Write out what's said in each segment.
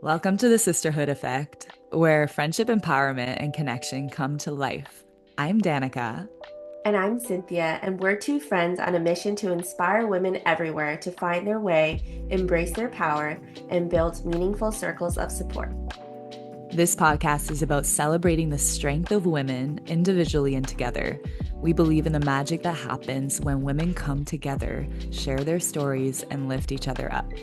Welcome to the Sisterhood Effect, where friendship, empowerment, and connection come to life. I'm Danica. And I'm Cynthia, and we're two friends on a mission to inspire women everywhere to find their way, embrace their power, and build meaningful circles of support. This podcast is about celebrating the strength of women individually and together. We believe in the magic that happens when women come together, share their stories, and lift each other up.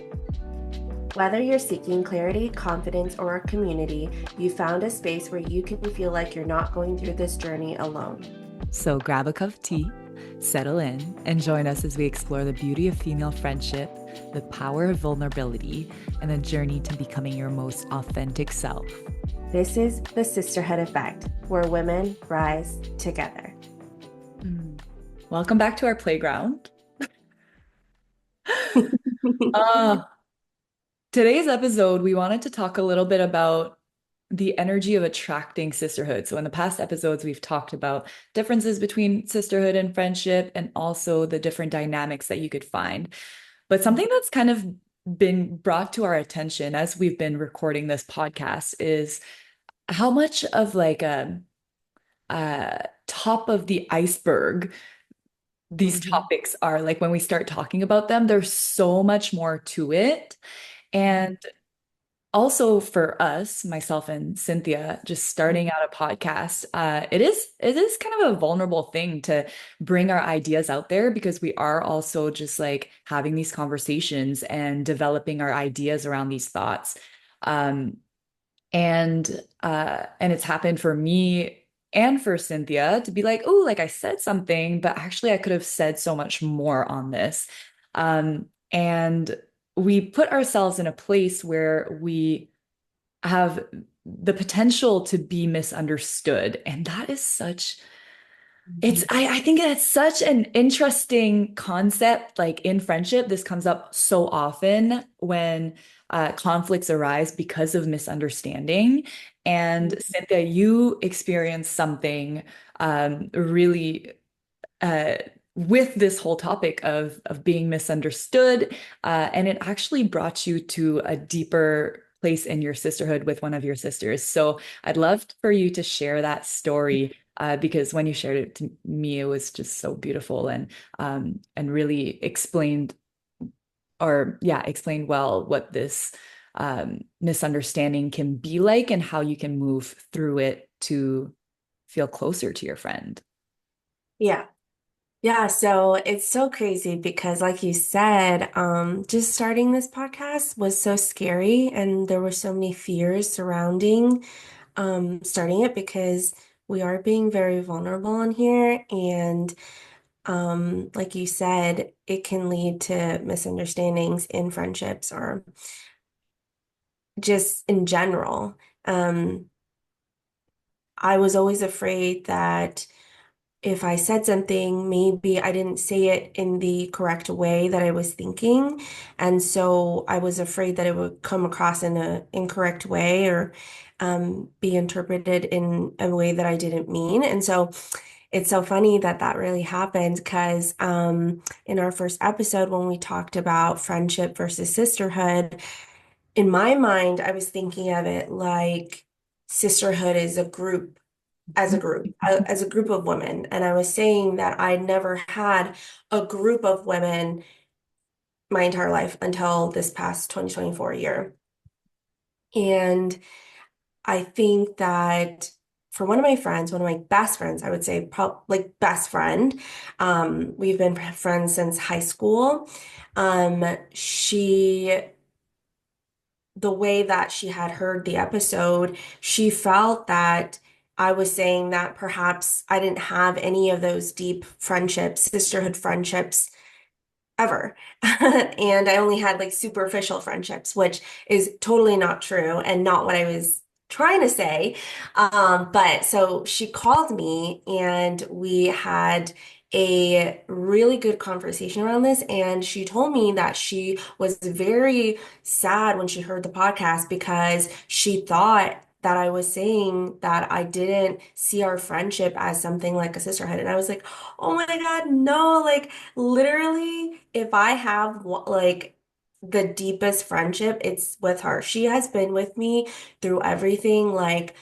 Whether you're seeking clarity, confidence, or a community, you found a space where you can feel like you're not going through this journey alone. So grab a cup of tea, settle in, and join us as we explore the beauty of female friendship, the power of vulnerability, and the journey to becoming your most authentic self. This is the Sisterhood Effect, where women rise together. Mm. Welcome back to our playground. Uh, Today's episode, we wanted to talk a little bit about the energy of attracting sisterhood. So, in the past episodes, we've talked about differences between sisterhood and friendship and also the different dynamics that you could find. But something that's kind of been brought to our attention as we've been recording this podcast is how much of like a top of the iceberg these Mhm. topics are. Like when we start talking about them, there's so much more to it. And also for us, myself and Cynthia, just starting out a podcast, it is kind of a vulnerable thing to bring our ideas out there because we are also just like having these conversations and developing our ideas around these thoughts. Um, and it's happened for me and for Cynthia to be like, oh, like I said something, but actually I could have said so much more on this. And we put ourselves in a place where we have the potential to be misunderstood. And that is such it's Mhm. I think that's such an interesting concept. Like in friendship, this comes up so often when conflicts arise because of misunderstanding. And Cynthia, you experienced something really uh, with this whole topic of being misunderstood, and it actually brought you to a deeper place in your sisterhood with one of your sisters. So I'd love for you to share that story because when you shared it to me, it was just so beautiful and really explained or yeah, explained well what this misunderstanding can be like and how you can move through it to feel closer to your friend. Yeah. Yeah, so it's so crazy because like you said, just starting this podcast was so scary and there were so many fears surrounding starting it because we are being very vulnerable on here and like you said, it can lead to misunderstandings in friendships or just in general. Um, I was always afraid that if I said something, maybe I didn't say it in the correct way that I was thinking. And so I was afraid that it would come across in an incorrect way or be interpreted in a way that I didn't mean. And so it's so funny that that really happened because in our first episode, when we talked about friendship versus sisterhood, in my mind, I was thinking of it like sisterhood is a group as a group of women. And I was saying that I never had a group of women my entire life until this past 2024 year. And I think that for one of my friends, one of my best friends, I would say probably like best friend, we've been friends since high school. She the way that she had heard the episode, she felt that I was saying that perhaps I didn't have any of those deep friendships, sisterhood friendships ever. And I only had like superficial friendships, which is totally not true and not what I was trying to say. But so she called me and we had a really good conversation around this. And she told me that she was very sad when she heard the podcast because she thought that I was saying that I didn't see our friendship as something like a sisterhood. And I was like, oh my God, no, like literally, if I have like the deepest friendship, it's with her. She has been with me through everything. Like,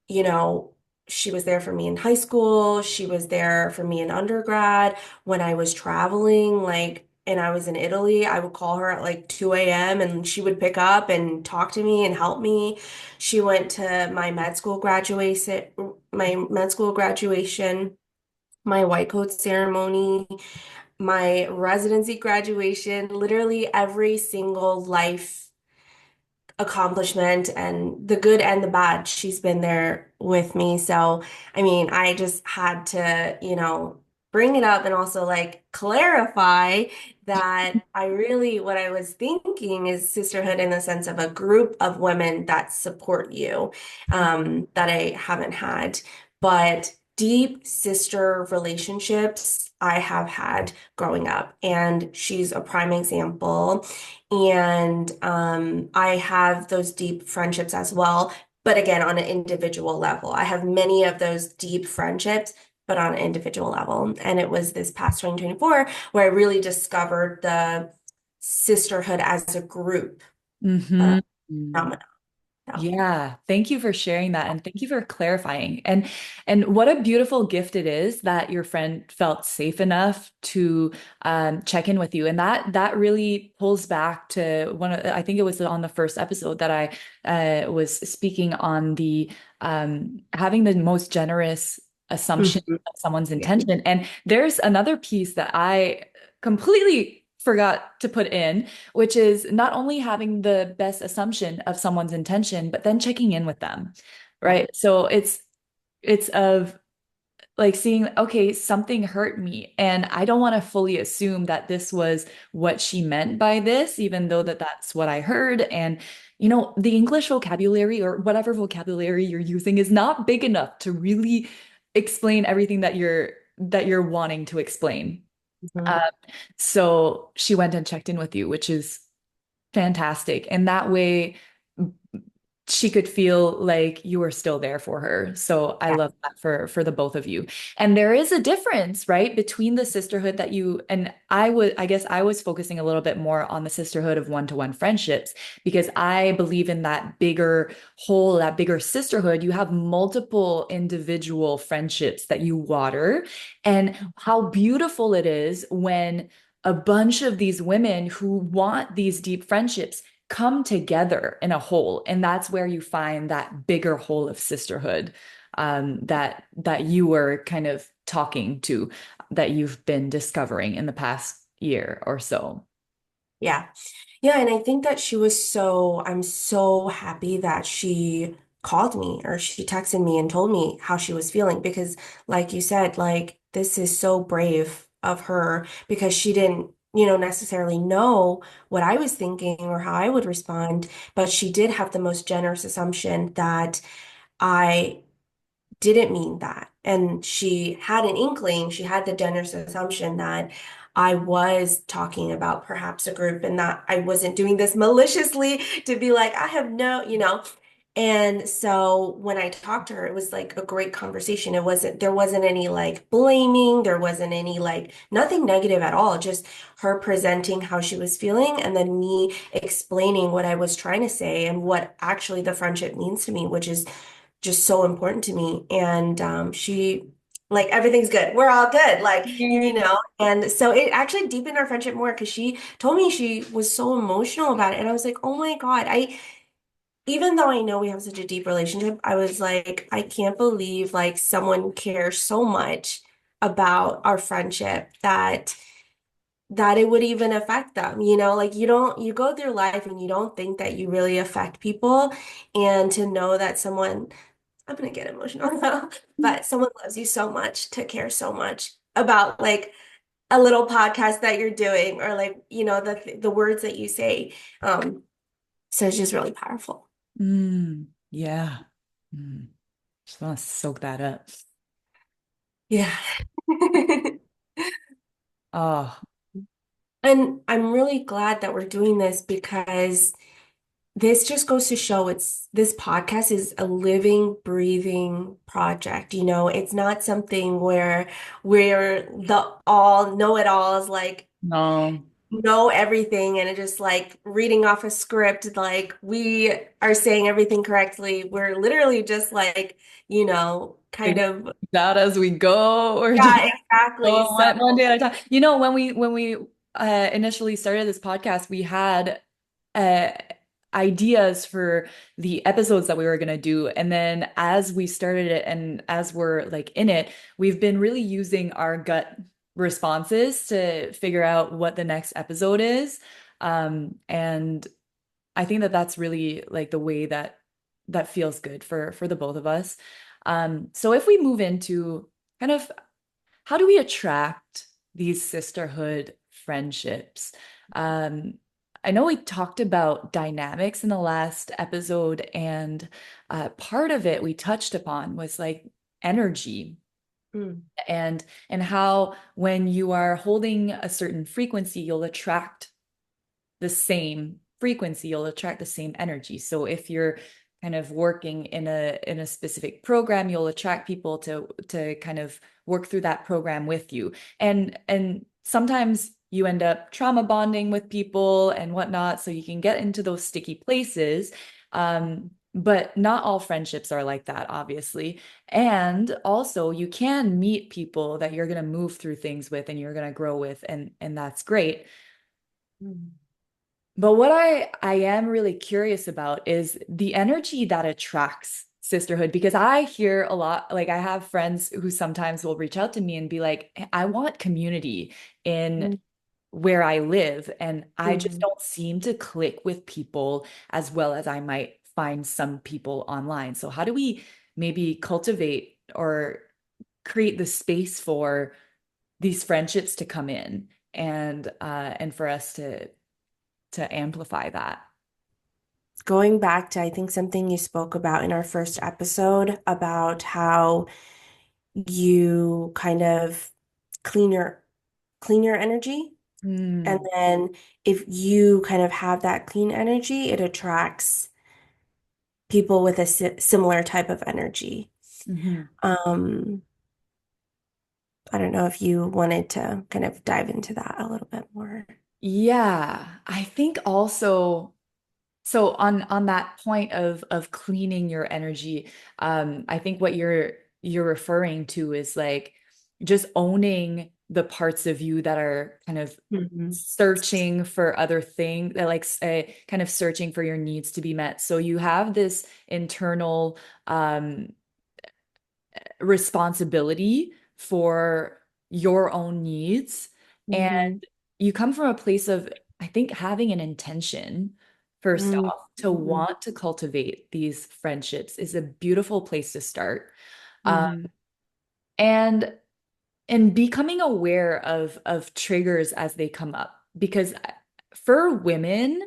you know, she was there for me in high school. She was there for me in undergrad. When I was traveling, like, and I was in Italy, I would call her at like 2 a.m. and she would pick up and talk to me and help me. She went to my med school graduation, my white coat ceremony, my residency graduation, literally every single life accomplishment and the good and the bad. She's been there with me. So, I mean, I just had to, bring it up and also like clarify that what I was thinking is sisterhood in the sense of a group of women that support you, that I haven't had. But deep sister relationships I have had growing up, and she's a prime example. And I have those deep friendships as well, but again, on an individual level. I have many of those deep friendships, but on an individual level. And it was this past 2024 where I really discovered the sisterhood as a group uh, Hmm. phenomenon. So, Yeah, thank you for sharing that and thank you for clarifying. And what a beautiful gift it is that your friend felt safe enough to check in with you. And that really pulls back to I think it was on the first episode that I was speaking on the having the most generous assumption mhm. of someone's Yeah. intention. And there's another piece that I completely forgot to put in, which is not only having the best assumption of someone's intention, but then checking in with them, Yeah. right? So it's of like seeing, okay, something hurt me, and I don't want to fully assume that this was what she meant by this, even though that's what I heard. And the English vocabulary or whatever vocabulary you're using is not big enough to really explain everything that you're wanting to explain. Mhm. Um, so she went and checked in with you, which is fantastic. And that way she could feel like you were still there for her. So I Yeah. love that for the both of you. And there is a difference, right, between the sisterhood that you and I guess I was focusing a little bit more on the sisterhood of one-to-one friendships because I believe in that bigger whole, that bigger sisterhood. You have multiple individual friendships that you water, and how beautiful it is when a bunch of these women who want these deep friendships come together in a whole, and that's where you find that bigger whole of sisterhood, that you were kind of talking to, that you've been discovering in the past year or so. Yeah. Yeah, and I think that I'm so happy that she called me or she texted me and told me how she was feeling because like you said, like this is so brave of her because she didn't, necessarily know what I was thinking or how I would respond, but she did have the most generous assumption that I didn't mean that. And she had an inkling, she had the generous assumption that I was talking about perhaps a group and that I wasn't doing this maliciously to be like, I have no. And so when I talked to her, it was like a great conversation. There wasn't any like blaming, there wasn't any like nothing negative at all, just her presenting how she was feeling and then me explaining what I was trying to say and what actually the friendship means to me, which is just so important to me. And she, like, everything's good. We're all good. Like, and so it actually deepened our friendship more because she told me she was so emotional about it. And I was like, oh my God, even though I know we have such a deep relationship, I was like, I can't believe like someone cares so much about our friendship that it would even affect them, like you go through life and you don't think that you really affect people, and to know that someone I'm gonna get emotional now, but someone loves you so much to care so much about like a little podcast that you're doing or like, the words that you say. So it's just really powerful. Yeah. Just want to soak that up. Yeah. Oh, And I'm really glad that we're doing this because this just goes to show this podcast is a living, breathing project. It's not something where we're the all know-it-alls like no. know everything and it just like reading off a script, like we are saying everything correctly. We're literally just like, kind Figuring of, it out as we go, or just yeah, exactly. go So, one day at a time. You know, when we initially started this podcast, we had uh ideas for the episodes that we were gonna do. And then as we started it and as we're like in it, we've been really using our gut responses to figure out what the next episode is. And I think that that's really like the way that that feels good for the both of us. So if we move into kind of how do we attract these sisterhood friendships? Um, I know we talked about dynamics in the last episode, and part of it we touched upon was like energy mm, and how when you are holding a certain frequency, you'll attract the same frequency, you'll attract the same energy. So if you're kind of working in a specific program, you'll attract people to kind of work through that program with you. And sometimes you end up trauma bonding with people and whatnot, so you can get into those sticky places. But not all friendships are like that, obviously. And also, you can meet people that you're going to move through things with and you're going to grow with, and that's great. mm, But what I am really curious about is the energy that attracts sisterhood because I hear a lot, like I have friends who sometimes will reach out to me and be like, I want community in mm, where I live, and I just mm. don't seem to click with people as well as I might find some people online. So how do we maybe cultivate or create the space for these friendships to come in and for us to amplify that? Going back to, I think, something you spoke about in our first episode about how you kind of clean your clean your energy. And Mm, then if you kind of have that clean energy, it attracts people with a similar type of energy. mhm. Um, I don't know if you wanted to kind of dive into that a little bit more. Yeah, I think also so on that point of cleaning your energy, I think what you're referring to is like just owning the parts of you that are kind of Mhm. searching for other things, like kind of searching for your needs to be met. So you have this internal responsibility for your own needs. And Mhm. you come from a place of, I think, having an intention, first Mhm. off, to want to cultivate these friendships is a beautiful place to start. Um, Mhm. and and becoming aware of triggers as they come up. Because for women,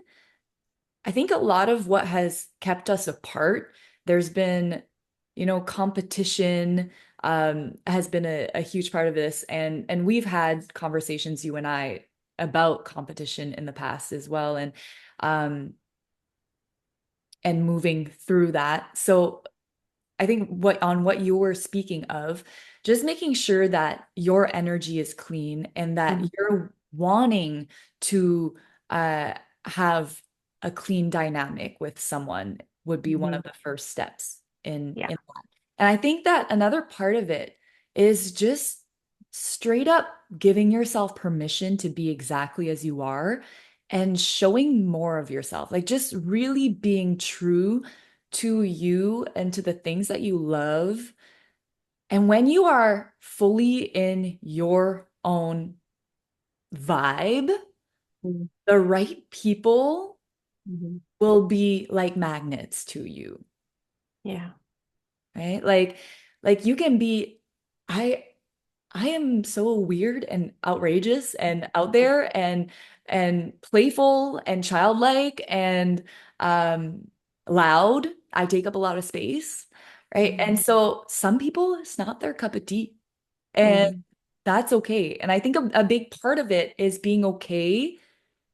I think a lot of what has kept us apart, there's been, competition has been a huge part of this. And we've had conversations, you and I, about competition in the past as well. Um and moving through that. So I think what you were speaking of, just making sure that your energy is clean and that Mhm. you're wanting to uh, have a clean dynamic with someone would be one of Mhm. the first steps Yeah. in that. And I think that another part of it is just straight up giving yourself permission to be exactly as you are and showing more of yourself, like just really being true to you and to the things that you love. And when you are fully in your own vibe, Mhm. the right people Mhm. will be like magnets to you, Yeah. right? Like you can be, I I am so weird and outrageous and out there and playful and childlike and um loud. I take up a lot of space, right? Mhm. And so some people, it's not their cup of tea, and Mhm. that's okay. And I think a big part of it is being okay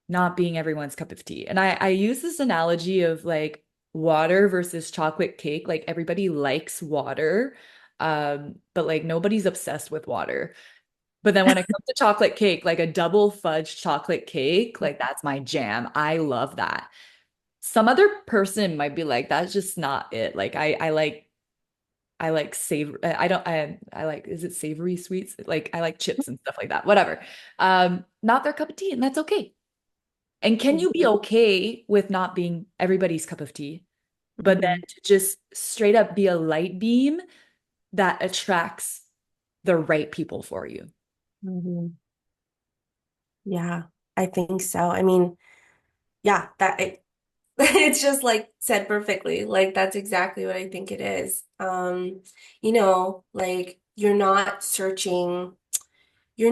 not being everyone's cup of tea. And I use this analogy of like water versus chocolate cake. Like everybody likes water, but like nobody's obsessed with water. But then when it comes to chocolate cake, like a double fudge chocolate cake, like that's my jam. I love that. Some other person might be like, that's just not it. Like I like savor I don't I like is it savory sweets? Like I like chips and stuff like that. Whatever. Not their cup of tea, and that's okay. And can you be Mhm. okay with not being everybody's cup of tea, but then Mhm. to just straight up be a light beam that attracts the right people for you? Mhm. Yeah, I think so. I mean, yeah, it's just like said perfectly. Like that's exactly what I think it is. Like you're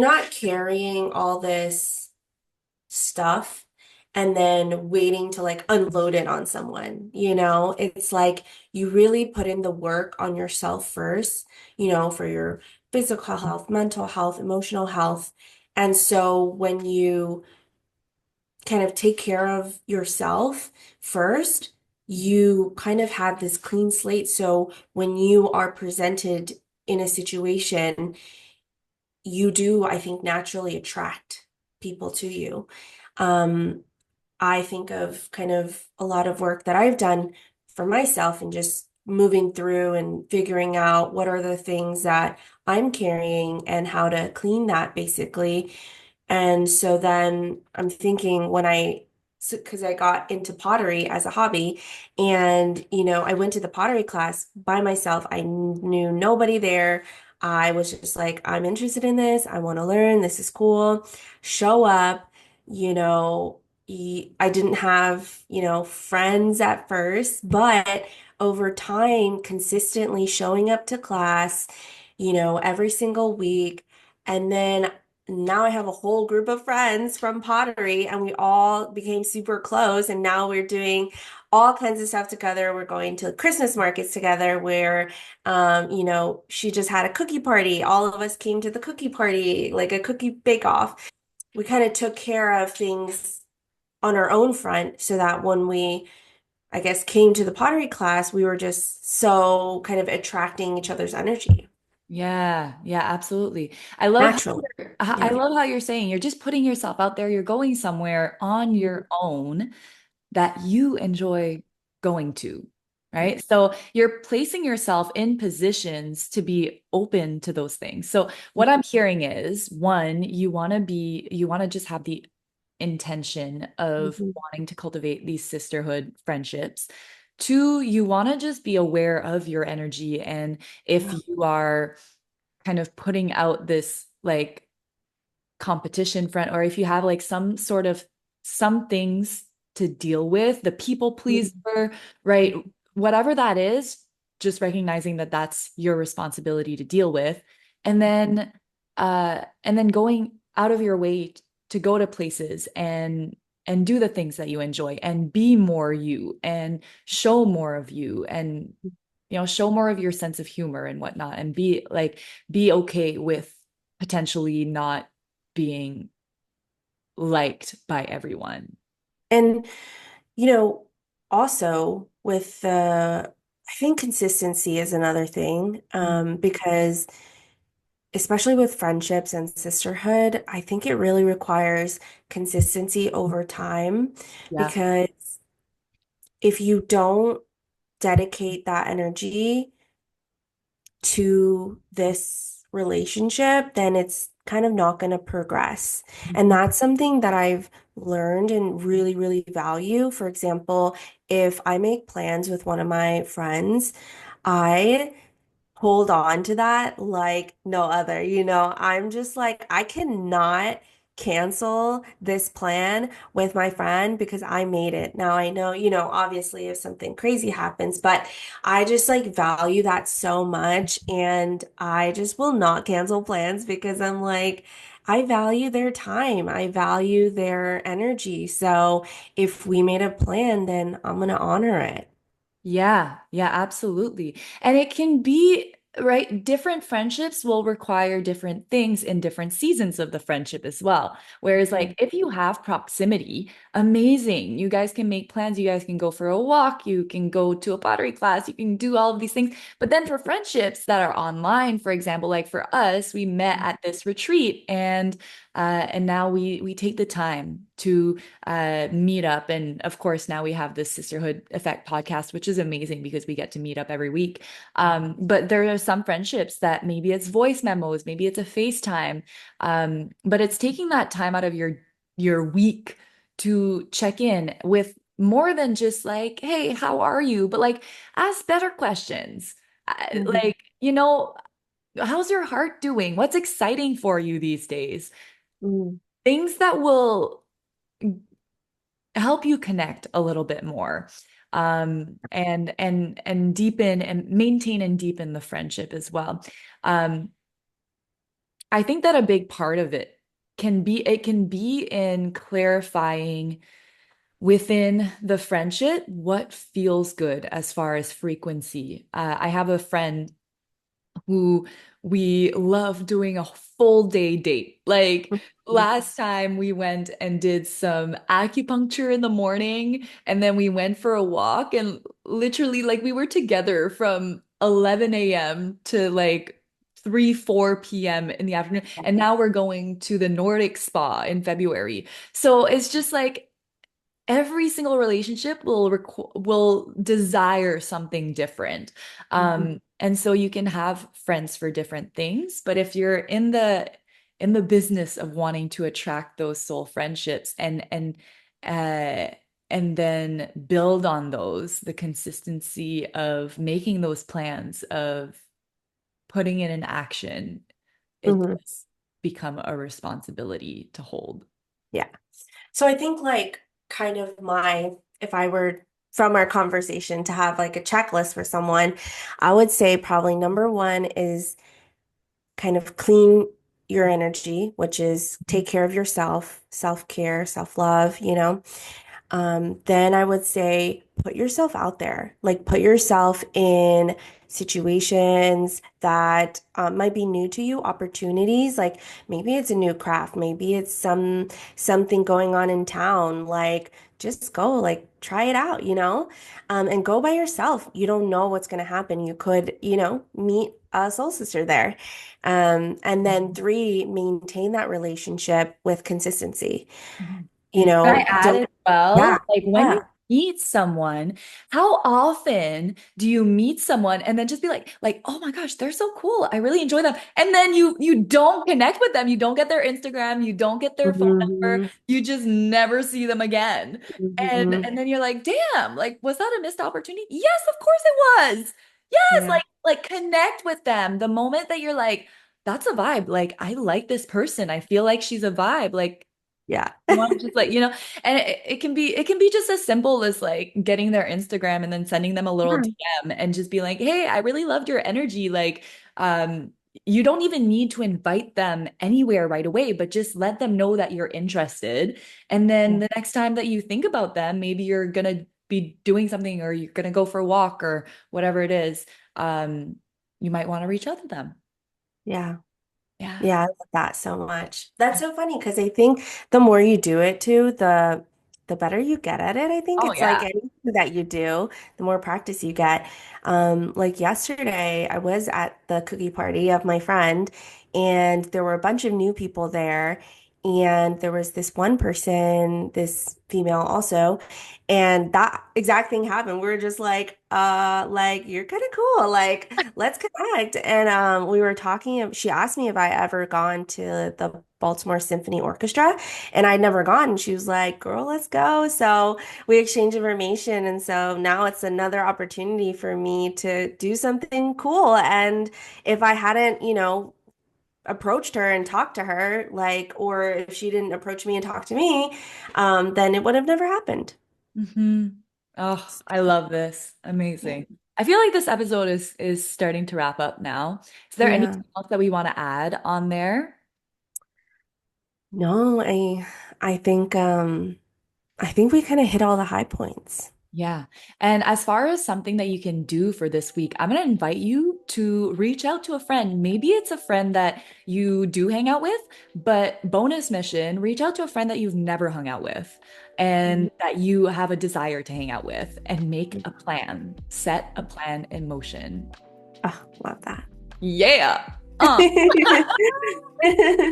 not carrying all this stuff and then waiting to like unload it on someone, you know? It's like you really put in the work on yourself first, for your physical health, mental health, emotional health. And so when you kind of take care of yourself first, you kind of have this clean slate. So when you are presented in a situation, you do, I think, naturally attract people to you. Um, I think of kind of a lot of work that I've done for myself and just moving through and figuring out what are the things that I'm carrying and how to clean that basically. And so then I'm thinking because I got into pottery as a hobby, and I went to the pottery class by myself. I knew nobody there. I was just like, I'm interested in this. I want to learn. This is cool. Show up, you know, I didn't have, friends at first, but over time, consistently showing up to class, every single week. And then now I have a whole group of friends from pottery, and we all became super close. And now we're doing all kinds of stuff together. We're going to Christmas markets together where, she just had a cookie party. All of us came to the cookie party, like a cookie bake off. We kind of took care of things on our own front so that when we, I guess, came to the pottery class, we were just so kind of attracting each other's energy Yeah, yeah, absolutely. I love how naturally. I Yeah. love how you're saying you're just putting yourself out there. You're going somewhere on Mhm. your own that you enjoy going to, Yeah. right? So you're placing yourself in positions to be open to those things. So what I'm hearing is one, you want to just have the intention of Mhm. wanting to cultivate these sisterhood friendships. Two, you want to just be aware of your energy and if Yeah. you are kind of putting out this like competition front or if you have like some sort of some things to deal with, the people Mhm. pleaser, right? Whatever that is, just recognizing that that's your responsibility to deal with. And then going out of your way to go to places and do the things that you enjoy and be more you and show more of you and show more of your sense of humor and whatnot and be okay with potentially not being liked by everyone. And, you know, also with I think consistency is another thing, because especially with friendships and sisterhood, I think it really requires consistency over time Yeah. because if you don't dedicate that energy to this relationship, then it's kind of not going to progress. And Mhm. that's something that I've learned and really, really value. For example, if I make plans with one of my friends, I hold on to that like no other. I'm just like, I cannot cancel this plan with my friend because I made it. Now I know, obviously if something crazy happens, but I just like value that so much and I just will not cancel plans because I'm like, I value their time. I value their energy. So if we made a plan, then I'm gonna honor it. Yeah, yeah, absolutely. And it can be right, different friendships will require different things in different seasons of the friendship as well. Whereas, like, Mhm. if you have proximity, amazing. You guys can make plans. You guys can go for a walk. You can go to a pottery class. You can do all of these things. But then for friendships that are online, for example, like for us, we met at this retreat and now we take the time to meet up. And of course, now we have this Sisterhood Effect podcast, which is amazing because we get to meet up every week. But there are some friendships that maybe it's voice memos, maybe it's a FaceTime, but it's taking that time out of your week to check in with more than just like, hey, how are you? But like, ask better questions. Mhm. Like, how's your heart doing? What's exciting for you these days? Mhm. Things that will help you connect a little bit more. And deepen and maintain and deepen the friendship as well. Um, I think that a big part of it can be in clarifying within the friendship what feels good as far as frequency. I have a friend who we love doing a full day date. Like last time we went and did some acupuncture in the morning, and then we went for a walk, and literally, like, we were together from 11 a.m. to like 3, 4 p.m. in the afternoon. And now we're going to the Nordic spa in February. So it's just like every single relationship will desire something different. Mhm. And so you can have friends for different things, but if you're in the business of wanting to attract those soul friendships uh and then build on those, the consistency of making those plans, of putting it in action, it Mhm. does become a responsibility to hold. Yeah. So I think like kind of if I were from our conversation to have like a checklist for someone, I would say probably number one is kind of clean your energy, which is take care of yourself, self-care, self-love, Then I would say put yourself out there, like put yourself in situations that might be new to you, opportunities. Like maybe it's a new craft, maybe it's something going on in town. Like just go, like try it out, and go by yourself. You don't know what's going to happen. You could, meet a soul sister there. And then three, maintain that relationship with consistency. Mhm. Can I add Don't, as well? yeah, Like when you yeah. meet someone, how often do you meet someone and then just be like, oh my gosh, they're so cool. I really enjoy them. And then you don't connect with them. You don't get their Instagram, you don't get their phone number, Hmm. you just never see them again. And Hmm. and then you're like, damn, like was that a missed opportunity? Yes, of course it was. Yes, Yeah, like connect with them. The moment that you're like, that's a vibe. Like I like this person. I feel like she's a vibe. Like yeah. you want to just like, and it can be just as simple as like getting their Instagram and then sending them a little Yeah. DM and just be like, hey, I really loved your energy. Like, you don't even need to invite them anywhere right away, but just let them know that you're interested. And then Yeah. the next time that you think about them, maybe you're gonna be doing something or you're gonna go for a walk or whatever it is. Um, you might want to reach out to them. Yeah. Yeah. Yeah, I love that so much. That's so funny because I think the more you do it too, the better you get at it. I think Oh it's like yeah. anything that you do, the more practice you get. Like yesterday, I was at the cookie party of my friend, and there were a bunch of new people there. And there was this one person, this female also, and that exact thing happened. We were just like you're kind of cool. Like, let's connect. And we were talking. She asked me if I ever gone to the Baltimore Symphony Orchestra, and I'd never gone. And she was like, "Girl, let's go." So we exchanged information, and so now it's another opportunity for me to do something cool. And if I hadn't, approached her and talked to her, like, or if she didn't approach me and talk to me, then it would have never happened. Hmm. Oh, I love this. Yeah. Amazing. I feel like this episode is starting to wrap up now. Is there Yeah. anything else that we want to add on there? No, I think we kind of hit all the high points. Yeah. And as far as something that you can do for this week, I'm going to invite you to reach out to a friend. Maybe it's a friend that you do hang out with, but bonus mission, reach out to a friend that you've never hung out with Mhm. and that you have a desire to hang out with and make a plan. Set a plan in motion. Oh, love that. Yeah.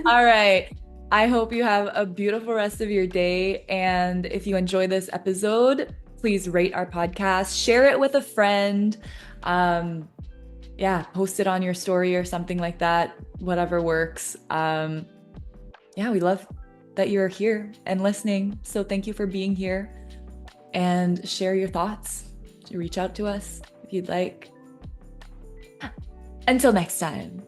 All right. I hope you have a beautiful rest of your day. And if you enjoy this episode, please rate our podcast, share it with a friend. Um, yeah, post it on your story or something like that, whatever works. Yeah, we love that you're here and listening. So thank you for being here and share your thoughts. Reach out to us if you'd like. Until next time.